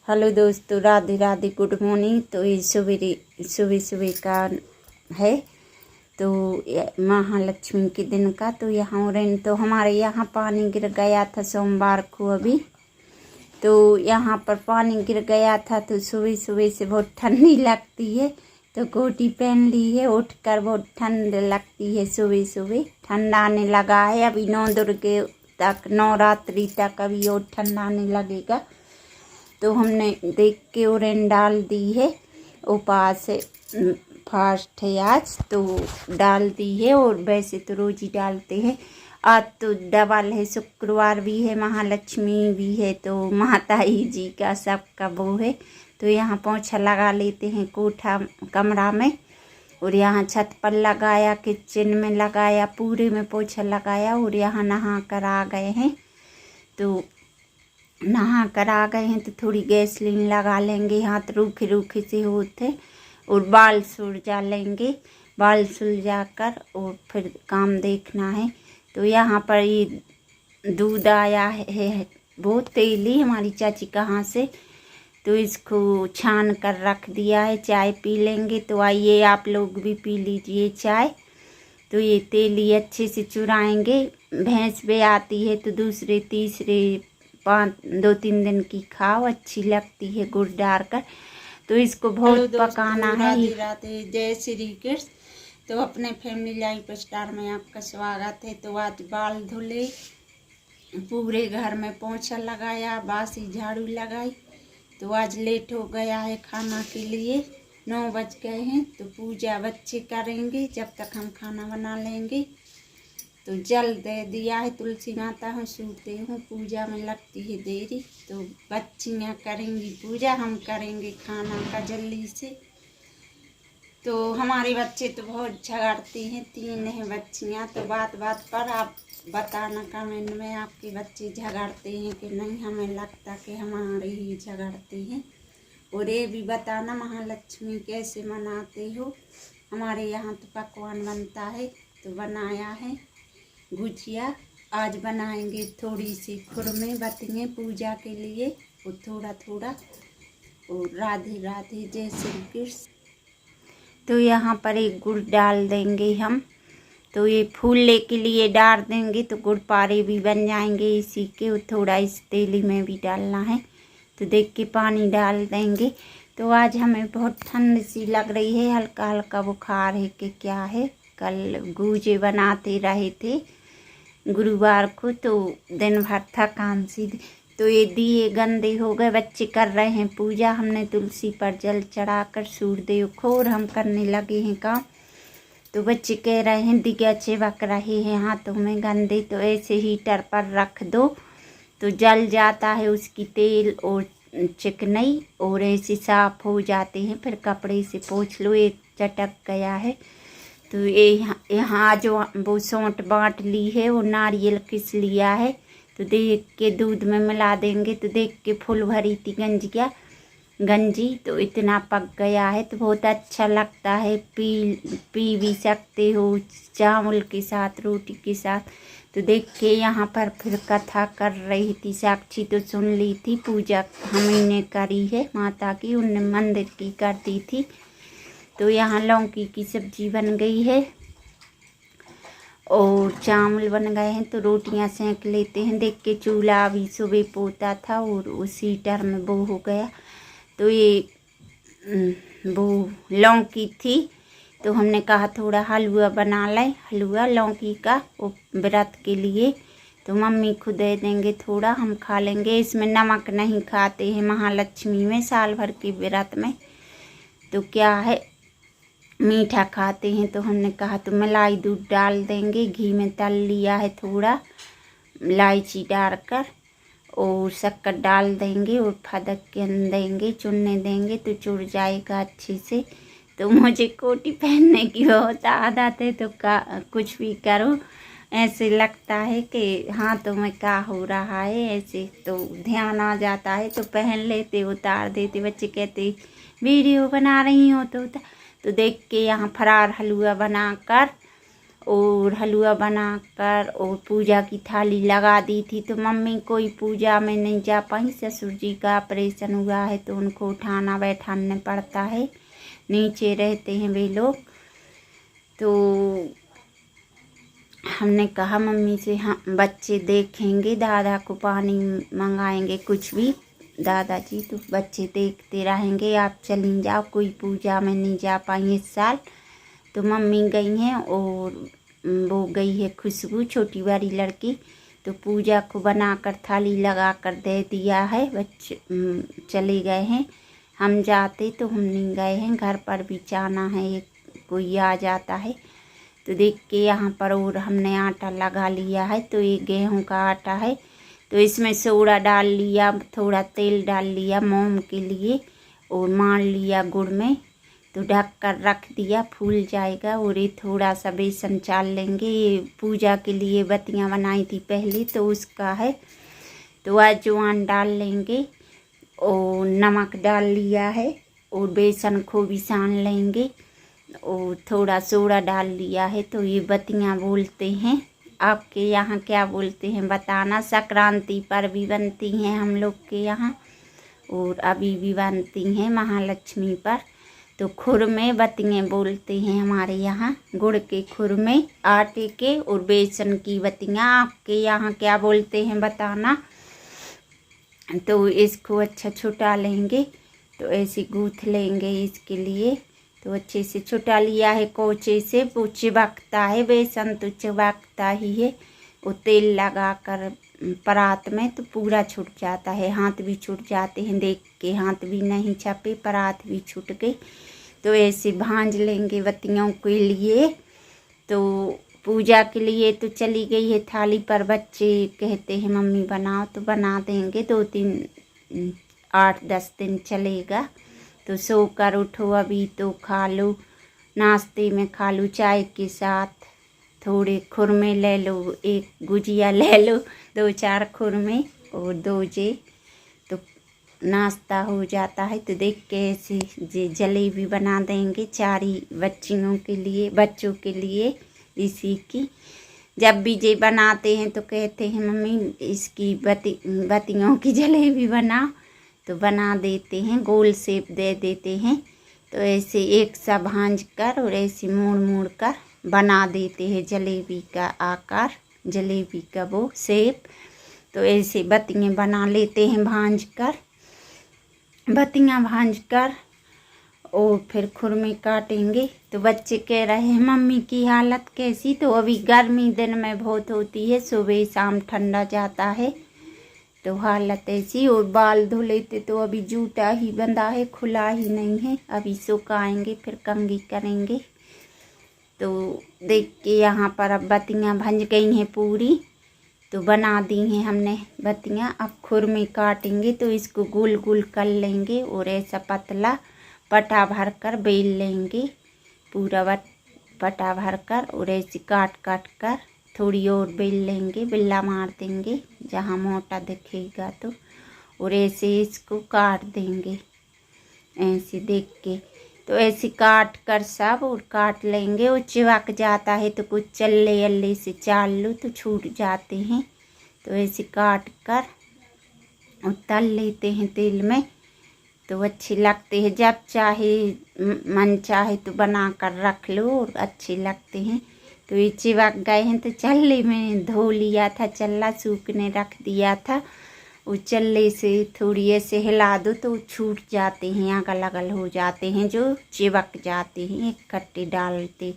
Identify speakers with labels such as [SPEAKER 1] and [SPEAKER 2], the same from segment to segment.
[SPEAKER 1] Hello दोस्तों, Radhe Radhe, good morning. तो ये सुबह सुबह का है। तो महालक्ष्मी के दिन का तो यहाँ तो हमारे यहाँ पानी गिर गया था सोमवार को अभी। तो यहाँ पर पानी गिर गया था तो सुबह सुबह से बहुत ठंडी लगती है। तो कोटी पहन ली है, उठकर बहुत ठंड लगती है। सुबह सुबह ठंडा आने लगा है। अभी 9 दुर्गे तक, नवरात्रि तक अभी और ठंडा आने लगेगा। तो हमने देख के उड़न डाल दी है। उपवास फास्ट है आज, तो डाल दी है। और वैसे तो रोज ही डालते हैं। आज तो डबल है, शुक्रवार भी है, महालक्ष्मी भी है, तो माता जी का सबका वो है। तो यहाँ पोछा लगा लेते हैं कोठा कमरा में, और यहाँ छत पर लगाया, किचन में लगाया, पूरे में पोछा लगाया। और यहाँ नहा कर आ गए हैं। तो नहा कर आ गए हैं तो थोड़ी गैसलीन लगा लेंगे, हाथ रूखे रूखे से होते। और बाल सुलझा लेंगे, बाल सुलझा कर और फिर काम देखना है। तो यहाँ पर ये दूध आया है, बहुत तेली हमारी चाची कहाँ से, तो इसको छान कर रख दिया है। चाय पी लेंगे। तो आइए आप लोग भी पी लीजिए चाय। तो ये तेली अच्छे से चुराएंगे। भैंस भी आती है तो दूसरे तीसरे 2-3 दिन की खाओ, अच्छी लगती है गुड़ डाल कर। तो इसको बहुत पकाना है। राधे राधे, जय श्री कृष्ण। तो अपने फैमिली लाइफ स्टार में आपका स्वागत है। तो आज बाल धुले, पूरे घर में पोछा लगाया, बासी झाड़ू लगाई। तो आज लेट हो गया है खाना के लिए, 9 बज गए हैं। तो पूजा बच्चे करेंगे, जब तक हम खाना बना लेंगे। तो जल दे दिया है, तुलसी माता हूँ, सूते हूँ, पूजा में लगती है देरी। तो बच्चियाँ करेंगी पूजा, हम करेंगे खाना का जल्दी से। तो हमारे बच्चे तो बहुत झगड़ते हैं, 3 हैं बच्चियाँ। तो बात बात पर आप बताना कमेंट में, आपके बच्चे झगड़ते हैं कि नहीं। हमें लगता कि हमारे ही झगड़ते हैं। और ये भी बताना महालक्ष्मी कैसे मनाते हो। हमारे यहाँ तो पकवान बनता है, तो बनाया है गुजिया। आज बनाएंगे थोड़ी सी खुरमे बतिए पूजा के लिए, और थोड़ा थोड़ा। और राधे राधे, जय श्री कृष्ण। तो यहाँ पर एक गुड़ डाल देंगे हम। तो ये फूलने के लिए डाल देंगे तो गुड़ पारे भी बन जाएंगे इसी के। और थोड़ा इस तेली में भी डालना है, तो देख के पानी डाल देंगे। तो आज हमें बहुत ठंड सी लग रही है, हल्का हल्का बुखार है कि क्या है। कल गूजे बनाते रहे थे गुरुवार को, तो दिन भर थकान सी। तो ये दिए गंदे हो गए, बच्चे कर रहे हैं पूजा। हमने तुलसी पर जल चढ़ाकर सूर्यदेव को, और हम करने लगे हैं काम। तो बच्चे कह रहे हैं दिया चिपक रहे हैं हाथों में गंदे, तो ऐसे हीटर पर रख दो तो जल जाता है उसकी तेल और चिकनाई, और ऐसे साफ हो जाते हैं। फिर कपड़े से पोंछ लो, एक चटक गया है। तो ये यहाँ जो वो सौंठ बांट ली है, वो नारियल किस लिया है। तो देख के दूध में मिला देंगे। तो देख के फुल भरी थी गंजी, तो इतना पक गया है। तो बहुत अच्छा लगता है, पी भी सकते हो चावल के साथ, रोटी के साथ। तो देख के यहाँ पर फिर कथा कर रही थी साक्षी, तो सुन ली थी। पूजा हमने करी है माता की, उनने मंदिर की कर दी थी। तो यहाँ लौकी की सब्जी बन गई है और चावल बन गए हैं। तो रोटियां सेंक लेते हैं। देख के चूल्हा अभी सुबह पोता था और उस हीटर में वो हो गया। तो ये वो लौकी थी, तो हमने कहा थोड़ा हलवा बना लें, हलवा लौकी का, वो व्रत के लिए। तो मम्मी को दे देंगे थोड़ा, हम खा लेंगे। इसमें नमक नहीं खाते हैं महालक्ष्मी में, साल भर के व्रत में तो क्या है मीठा खाते हैं। तो हमने कहा तो मलाई दूध डाल देंगे, घी में तल लिया है थोड़ा, इलायची डालकर, और शक्कर डाल देंगे और फदक के देंगे, चुनने देंगे तो चुड़ जाएगा अच्छे से। तो मुझे कोटी पहनने की बहुत आदत है, तो कुछ भी करो ऐसे लगता है कि हाथों में क्या हो रहा है, ऐसे तो ध्यान आ जाता है। तो पहन लेते, उतार देते। बच्चे कहते वीडियो बना रही हो तो देख के यहाँ फरार हलवा बनाकर और हलवा बनाकर और पूजा की थाली लगा दी थी। तो मम्मी कोई पूजा में नहीं जा पाई, ससुर जी का ऑपरेशन हुआ है तो उनको उठाना बैठाना पड़ता है, नीचे रहते हैं वे लोग। तो हमने कहा मम्मी से, हाँ बच्चे देखेंगे, दादा को पानी मंगाएंगे कुछ भी, दादाजी तो बच्चे देखते रहेंगे, आप चली जाओ, कोई पूजा में नहीं जा पाई इस साल। तो मम्मी गई हैं और वो गई है खुशबू, छोटी वाली लड़की, तो पूजा को बनाकर थाली लगा कर दे दिया है। बच्चे चले गए हैं, हम जाते तो हम नहीं गए हैं, घर पर भी जाना है, एक कोई आ जाता है। तो देख के यहाँ पर और हमने आटा लगा लिया है। तो ये गेहूं का आटा है, तो इसमें सोडा डाल लिया, थोड़ा तेल डाल लिया मोम के लिए, और मार लिया गुड़ में, तो ढक कर रख दिया, फूल जाएगा। और ये थोड़ा सा बेसन चाल लेंगे, ये पूजा के लिए बत्तियाँ बनाई थी पहले तो उसका है। तो अजवाइन डाल लेंगे और नमक डाल लिया है, और बेसन को भी सान लेंगे, और थोड़ा सोडा डाल लिया है। तो ये बत्तियाँ बोलते हैं, आपके यहाँ क्या बोलते हैं बताना। संक्रांति पर भी बनती हैं हम लोग के यहाँ, और अभी भी बनती हैं महालक्ष्मी पर। तो खुर में बत्तियाँ बोलते हैं हमारे यहाँ, गुड़ के खुर में, आटे के और बेसन की बत्तियाँ। आपके यहाँ क्या बोलते हैं बताना। तो इसको अच्छा छुटा लेंगे, तो ऐसे गूँथ लेंगे इसके लिए। तो अच्छे से छुटा लिया है कोचे से, वो चिपकता है, बेसन तो चिपकता ही है। वो तेल लगा कर परात में तो पूरा छूट जाता है, हाथ भी छूट जाते हैं, देख के हाथ भी नहीं छपे, परात भी छूट गई। तो ऐसे भांज लेंगे बत्तियों के लिए। तो पूजा के लिए तो चली गई है थाली पर, बच्चे कहते हैं मम्मी बनाओ, तो बना देंगे, 2-3 8-10 दिन चलेगा। तो सो कर उठो अभी तो खा लो, नाश्ते में खा लो चाय के साथ, थोड़े खुरमे ले लो, एक गुजिया ले लो, 2-4 खुरमे और 2 जे, तो नाश्ता हो जाता है। तो देख के ऐसे जलेबी बना देंगे 4 बच्चियों के लिए, बच्चों के लिए इसी की। जब भी जे बनाते हैं तो कहते हैं मम्मी इसकी बत्तियों की जलेबी बनाओ, तो बना देते हैं, गोल शेप दे देते हैं। तो ऐसे एक सा भांज कर और ऐसे मोड़ मोड़ कर बना देते हैं जलेबी का आकार, जलेबी का वो शेप। तो ऐसे बत्तियाँ बना लेते हैं भांज कर, बत्तियाँ भांज कर, और फिर खुरमे काटेंगे। तो बच्चे कह रहे हैं मम्मी की हालत कैसी। तो अभी गर्मी दिन में बहुत होती है, सुबह शाम ठंडा जाता है, तो हालत ऐसी। और बाल धो लेते तो अभी जूता ही बंधा है, खुला ही नहीं है, अभी सुखाएंगे फिर कंघी करेंगे। तो देख के यहाँ पर अब बत्तियाँ भंज गई हैं पूरी, तो बना दी हैं हमने बत्तियाँ। अब खुरमे काटेंगे, तो इसको गोल गोल कर लेंगे और ऐसा पतला पटा भर कर बेल लेंगे, पूरा पटा भर कर, और ऐसे काट काट कर थोड़ी और बेल लेंगे, बिल्ला मार देंगे जहाँ मोटा दिखेगा तो, और ऐसे इसको काट देंगे ऐसे देख के। तो ऐसे काट कर सब और काट लेंगे, और चिपक जाता है तो कुछ चल्ले अल्ले से चाल लो तो छूट जाते हैं। तो ऐसे काट कर और तल लेते हैं तेल में, तो अच्छे लगते हैं। जब चाहे मन चाहे तो बना कर रख लो और अच्छे लगते हैं। तो ये चिपक गए हैं तो चल्ले में धो लिया था, चल्ला सूखने रख दिया था, उस चल्ले से थोड़ी ऐसे हिला दो तो छूट जाते हैं, अगल अगल हो जाते हैं, जो चिपक जाते हैं एक कट्टे डालते।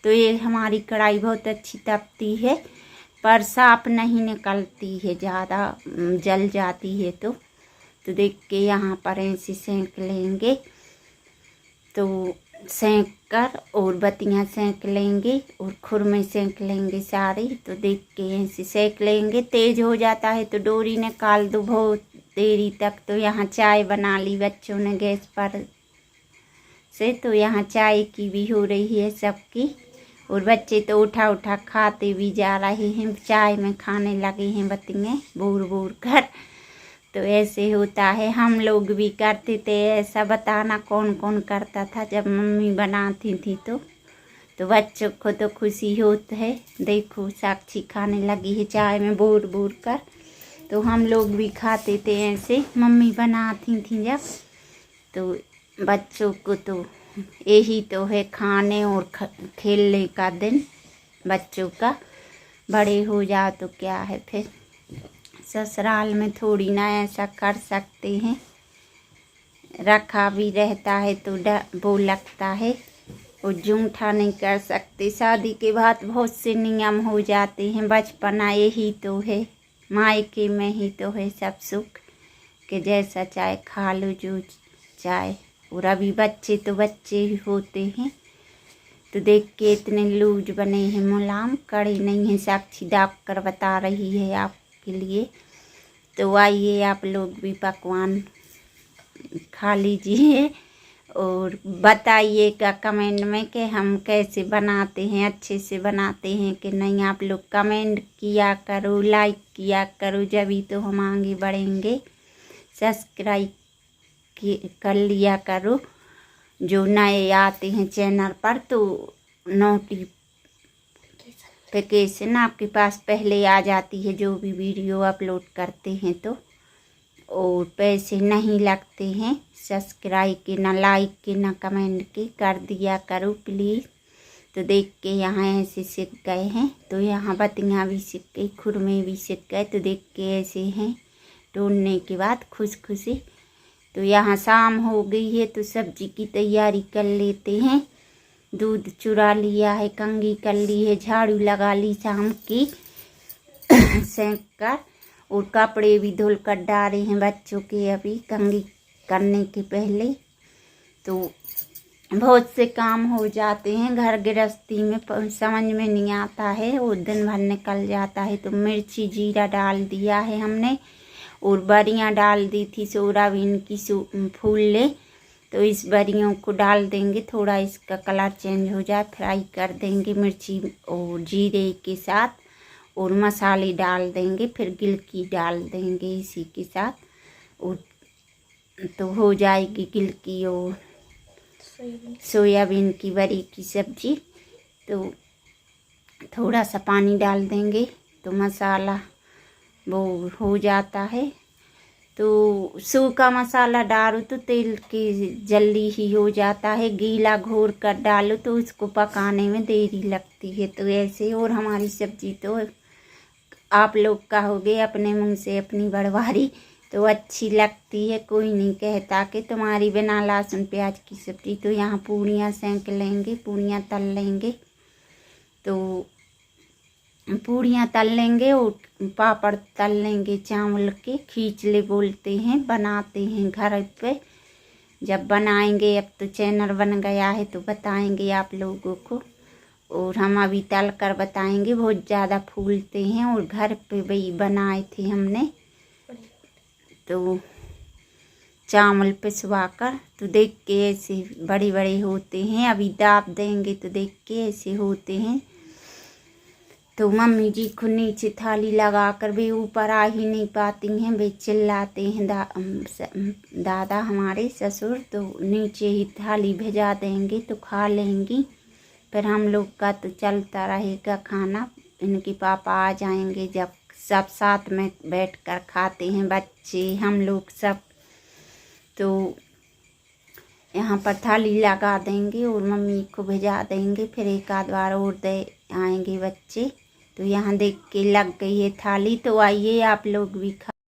[SPEAKER 1] तो ये हमारी कढ़ाई बहुत अच्छी तपती है, पर साफ नहीं निकलती है, ज़्यादा जल जाती है। तो देख के यहाँ पर ऐसे सेंक लेंगे, तो सेंक कर और बत्तियाँ सेंक लेंगे और खुरमे सेंक लेंगे सारे। तो देख के ऐसे सेंक लेंगे, तेज हो जाता है तो डोरी निकाल दो बहुत देरी तक। तो यहाँ चाय बना ली बच्चों ने गैस पर से, तो यहाँ चाय की भी हो रही है सबकी, और बच्चे तो उठा उठा खाते भी जा रहे हैं, चाय में खाने लगे हैं बत्तियाँ बूर बूर कर। तो ऐसे होता है, हम लोग भी करते थे ऐसा। बताना कौन कौन करता था जब मम्मी बनाती थी। तो तो बच्चों को तो खुशी होती है। देखो साक्षी खाने लगी है चाय में बोर बोर कर। तो हम लोग भी खाते थे ऐसे, मम्मी बनाती थी जब। तो बच्चों को तो यही तो है, खाने और खेलने का दिन बच्चों का। बड़े हो जाओ तो क्या है फिर, ससुराल में थोड़ी ना ऐसा कर सकते हैं। रखा भी रहता है तो वो लगता है, और जूठा नहीं कर सकते। शादी के बाद बहुत से नियम हो जाते हैं। बचपना यही तो है, मायके में ही तो है सब सुख, कि जैसा चाहे खा लो जो चाहे। और अभी बच्चे तो बच्चे ही होते हैं। तो देख के इतने लूज बने हैं, मुलायम, कड़े नहीं हैं। साक्षी डॉक्टर बता रही है आपके लिए। तो आइए आप लोग भी पकवान खा लीजिए और बताइएगा कमेंट में कि हम कैसे बनाते हैं, अच्छे से बनाते हैं कि नहीं। आप लोग कमेंट किया करो, लाइक किया करो, जभी तो हम आगे बढ़ेंगे। सब्सक्राइब कर लिया करो, जो नए आते हैं चैनल पर तो नोटिफिकेशन आपके पास पहले आ जाती है जो भी वीडियो अपलोड करते हैं तो। और पैसे नहीं लगते हैं सब्सक्राइब के, ना लाइक के, ना कमेंट के, कर दिया करो प्लीज़। तो देख के यहाँ ऐसे सीख गए हैं। तो यहाँ बतियाँ भी सीख गई, खुरमे भी सीख गए। तो देख के ऐसे हैं तोड़ने के बाद खुशी। तो यहाँ शाम हो गई है तो सब्जी की तैयारी कर लेते हैं। दूध चुरा लिया है, कंघी कर ली है, झाड़ू लगा ली शाम की सेंक कर, और कपड़े भी धुल कर डाले हैं बच्चों के अभी कंघी करने के पहले। तो बहुत से काम हो जाते हैं घर गृहस्थी में, समझ में नहीं आता है, और दिन भर निकल जाता है। तो मिर्ची जीरा डाल दिया है हमने, और बड़ियाँ डाल दी थी सोयाबीन की फूल ले। तो इस बड़ियों को डाल देंगे, थोड़ा इसका कलर चेंज हो जाए, फ्राई कर देंगे मिर्ची और जीरे के साथ, और मसाले डाल देंगे, फिर गिलकी डाल देंगे इसी के साथ, और तो हो जाएगी गिलकी और सोयाबीन की बड़ी की सब्जी। तो थोड़ा सा पानी डाल देंगे तो मसाला वो हो जाता है। तो सूखा मसाला डालो तो तेल की जल्दी ही हो जाता है, गीला घोर कर डालो तो उसको पकाने में देरी लगती है। तो ऐसे, और हमारी सब्जी तो आप लोग कहोगे अपने मुंह से अपनी बड़वारी, तो अच्छी लगती है। कोई नहीं कहता कि तुम्हारी बिना लहसुन प्याज की सब्जी। तो यहाँ पूड़ियाँ सेंक लेंगे, पूड़ियाँ तल लेंगे। तो पूड़ियाँ तल लेंगे और पापड़ तल लेंगे चावल के, खींचले बोलते हैं, बनाते हैं घर पे। जब बनाएंगे, अब तो चैनल बन गया है तो बताएंगे आप लोगों को, और हम अभी तल कर बताएंगे। बहुत ज़्यादा फूलते हैं, और घर पे वही बनाए थे हमने। तो चावल पिसवा कर, तो देख के ऐसे बड़े बड़े होते हैं। अभी दाब देंगे तो देख के ऐसे होते हैं। तो मम्मी जी को नीचे थाली लगा कर भी ऊपर आ ही नहीं पाती हैं, वे चिल्लाते हैं दादा हमारे ससुर। तो नीचे ही थाली भेजा देंगे तो खा लेंगी। फिर हम लोग का तो चलता रहेगा खाना। इनके पापा आ जाएंगे जब सब साथ में बैठकर खाते हैं, बच्चे हम लोग सब। तो यहाँ पर थाली लगा देंगे और मम्मी को भेजा देंगे, फिर एक आध बार और दे आएंगे बच्चे। तो यहाँ देख के लग गई है थाली, तो आइए आप लोग भी खा।